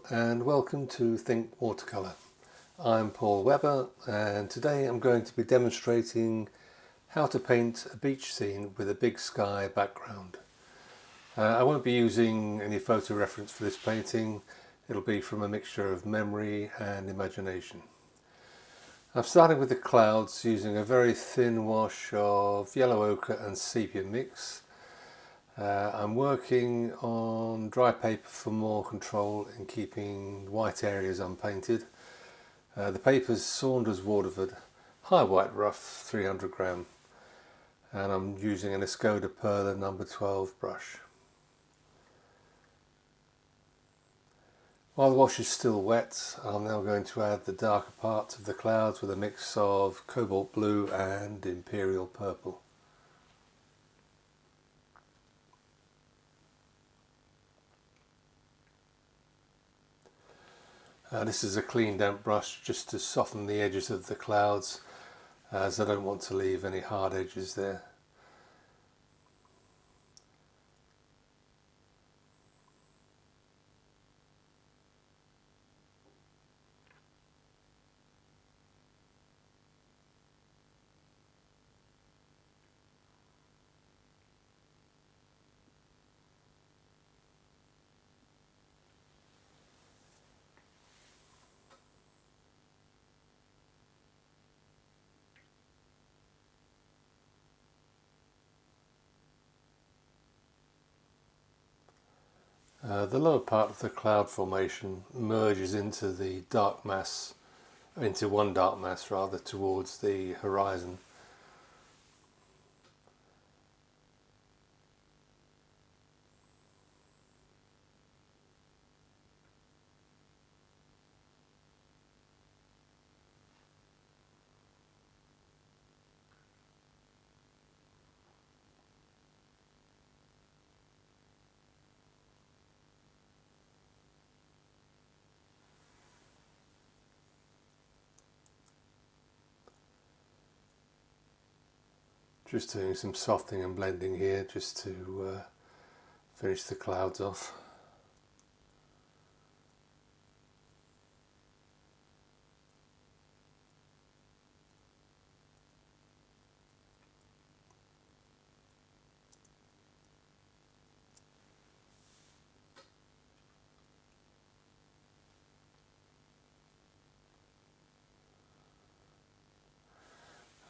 and welcome to Think Watercolour. I'm Paul Webber, and today I'm going to be demonstrating how to paint a beach scene with a big sky background. I won't be using any photo reference for this painting. It'll be from a mixture of memory and imagination. I'm starting with the clouds using a very thin wash of yellow ochre and sepia mix. I'm working on dry paper for more control in keeping white areas unpainted. The paper's Saunders Waterford High White Rough 300 gram, and I'm using an Escoda Perla number 12 brush. While the wash is still wet, I'm now going to add the darker parts of the clouds with a mix of cobalt blue and imperial purple. This is a clean damp brush just to soften the edges of the clouds, as I don't want to leave any hard edges there. The lower part of the cloud formation merges into the dark mass, into one dark mass rather, towards the horizon. Just doing some softening and blending here just to finish the clouds off.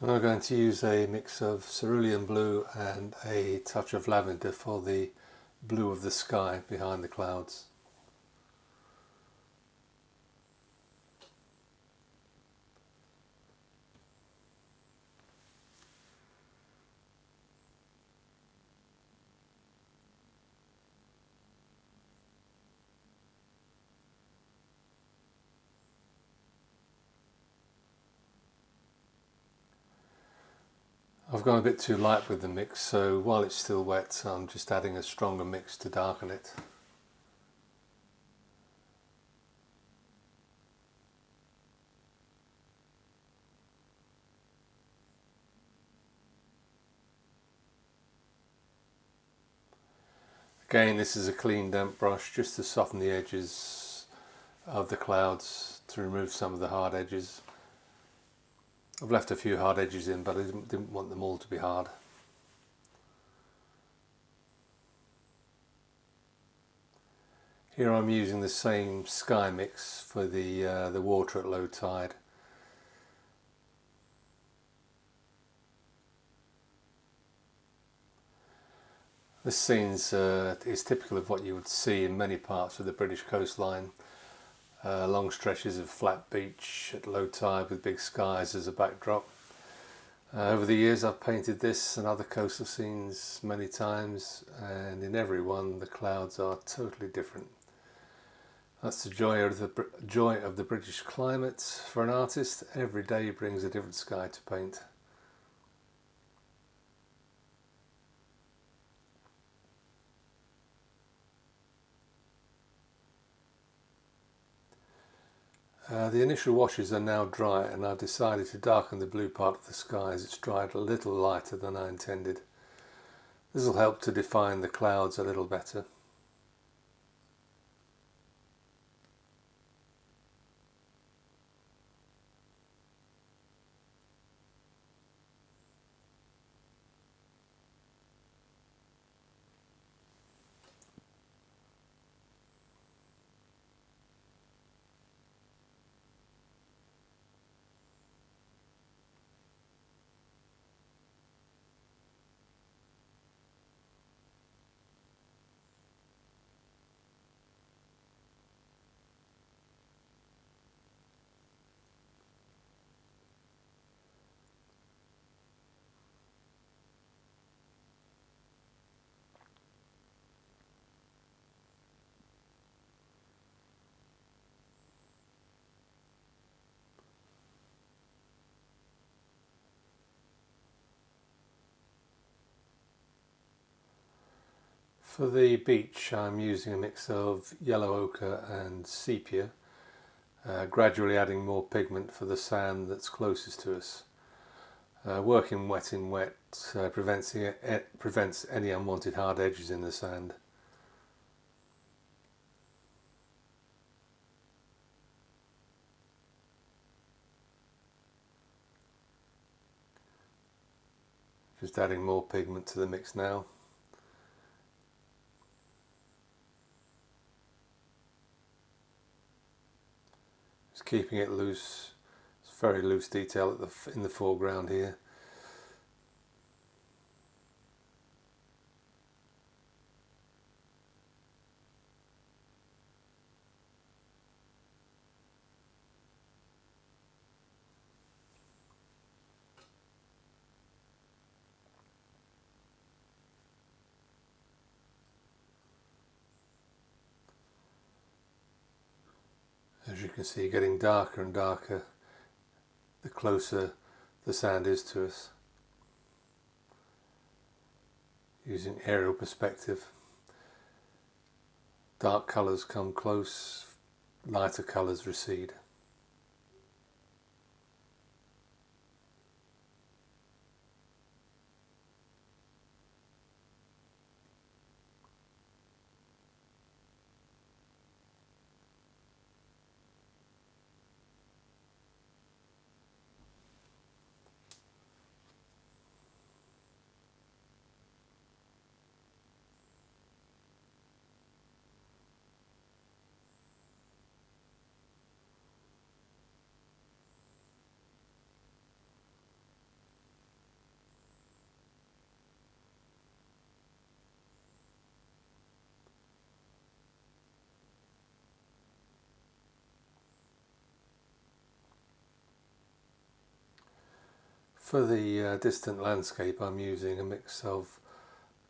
And I'm going to use a mix of cerulean blue and a touch of lavender for the blue of the sky behind the clouds. I've gone a bit too light with the mix, so while it's still wet I'm just adding a stronger mix to darken it. Again, this is a clean damp brush just to soften the edges of the clouds, to remove some of the hard edges. I've left a few hard edges in, but I didn't want them all to be hard. Here I'm using the same sky mix for the water at low tide. This scene is typical of what you would see in many parts of the British coastline. Long stretches of flat beach at low tide with big skies as a backdrop. Over the years I've painted this and other coastal scenes many times, and in every one the clouds are totally different. That's the joy of the British climate for an artist. Every day brings a different sky to paint. The initial washes are now dry, and I've decided to darken the blue part of the sky as it's dried a little lighter than I intended. This will help to define the clouds a little better. For the beach I'm using a mix of yellow ochre and sepia, gradually adding more pigment for the sand that's closest to us. Working wet in wet prevents any unwanted hard edges in the sand. Just adding more pigment to the mix now. Just keeping it loose. It's very loose detail in the foreground here. As you can see, getting darker and darker the closer the sand is to us. Using aerial perspective, dark colours come close, lighter colours recede. For the distant landscape I'm using a mix of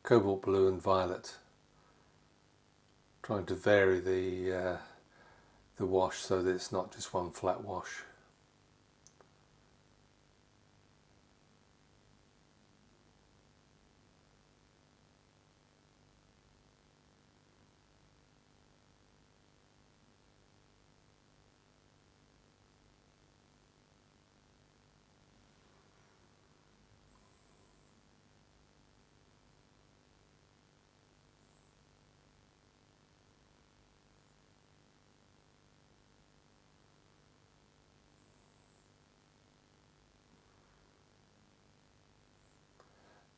cobalt blue and violet, trying to vary the wash so that it's not just one flat wash.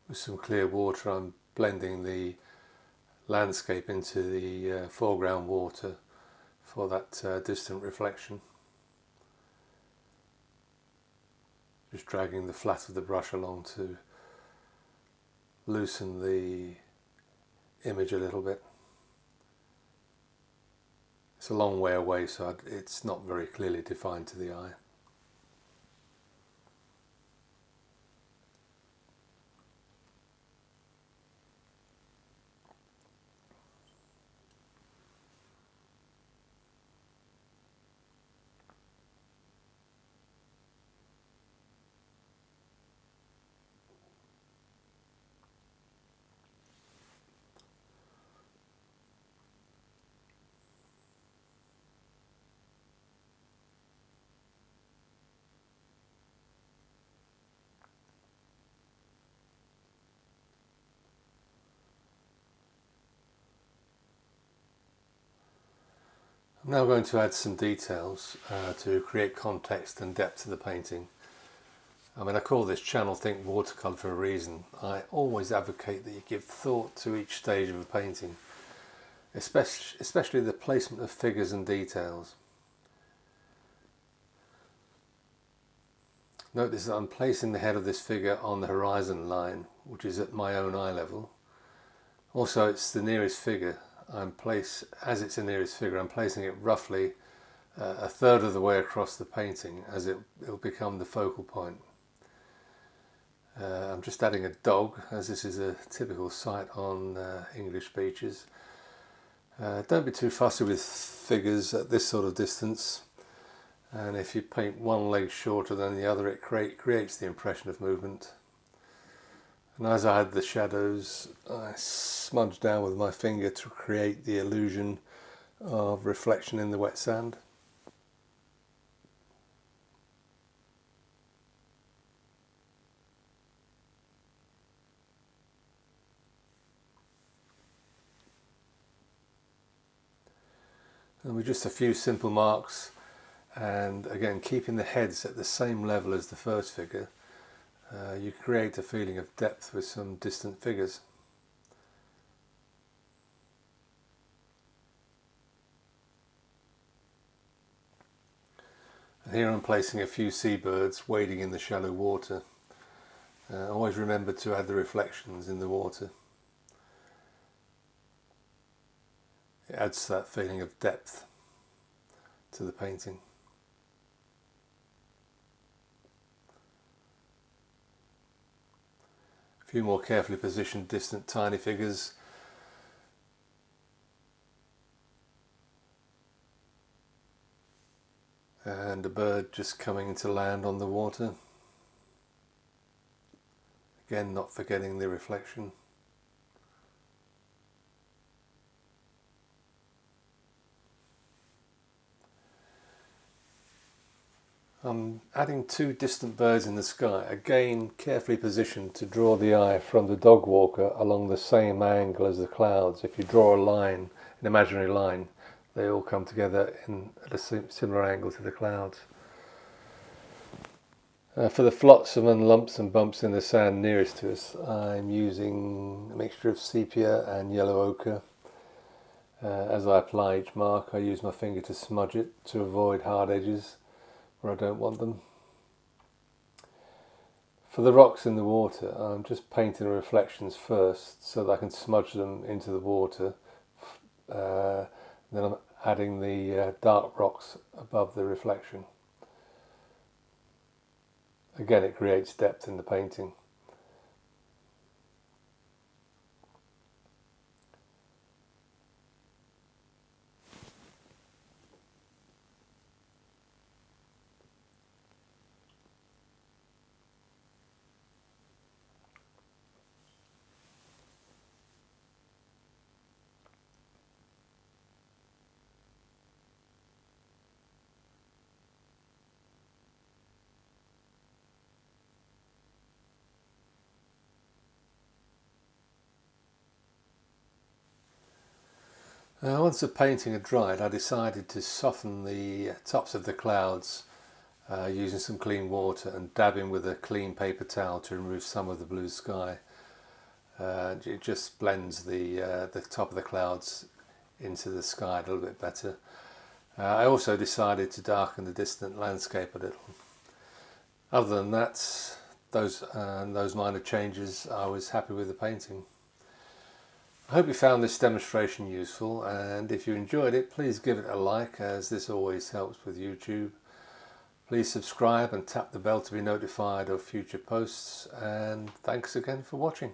With some clear water I'm blending the landscape into the foreground water for that distant reflection. Just dragging the flat of the brush along to loosen the image a little bit. It's a long way away, so it's not very clearly defined to the eye. I'm now going to add some details to create context and depth to the painting. I mean, I call this channel Think Watercolour for a reason. I always advocate that you give thought to each stage of a painting, especially the placement of figures and details. Notice that I'm placing the head of this figure on the horizon line, which is at my own eye level. Also, it's the nearest figure. As it's the nearest figure, I'm placing it roughly a third of the way across the painting, as it'll become the focal point. I'm just adding a dog, as this is a typical sight on English beaches. Don't be too fussy with figures at this sort of distance, and if you paint one leg shorter than the other, it creates the impression of movement. And as I had the shadows, I smudged down with my finger to create the illusion of reflection in the wet sand. And with just a few simple marks, and again keeping the heads at the same level as the first figure, you create a feeling of depth with some distant figures. And here I'm placing a few seabirds wading in the shallow water. Always remember to add the reflections in the water. It adds that feeling of depth to the painting. A few more carefully positioned distant tiny figures. And a bird just coming into land on the water. Again, not forgetting the reflection. I'm adding two distant birds in the sky, again carefully positioned to draw the eye from the dog walker along the same angle as the clouds. If you draw a line, an imaginary line, they all come together at a similar angle to the clouds. For the flotsam and lumps and bumps in the sand nearest to us, I'm using a mixture of sepia and yellow ochre. As I apply each mark, I use my finger to smudge it to avoid hard edges where I don't want them. For the rocks in the water, I'm just painting the reflections first so that I can smudge them into the water. Then I'm adding the dark rocks above the reflection. Again, it creates depth in the painting. Once the painting had dried, I decided to soften the tops of the clouds using some clean water and dabbing with a clean paper towel to remove some of the blue sky. It just blends the top of the clouds into the sky a little bit better. I also decided to darken the distant landscape a little. Other than that, those minor changes, I was happy with the painting. I hope you found this demonstration useful, and if you enjoyed it, please give it a like, as this always helps with YouTube. Please subscribe and tap the bell to be notified of future posts, and thanks again for watching.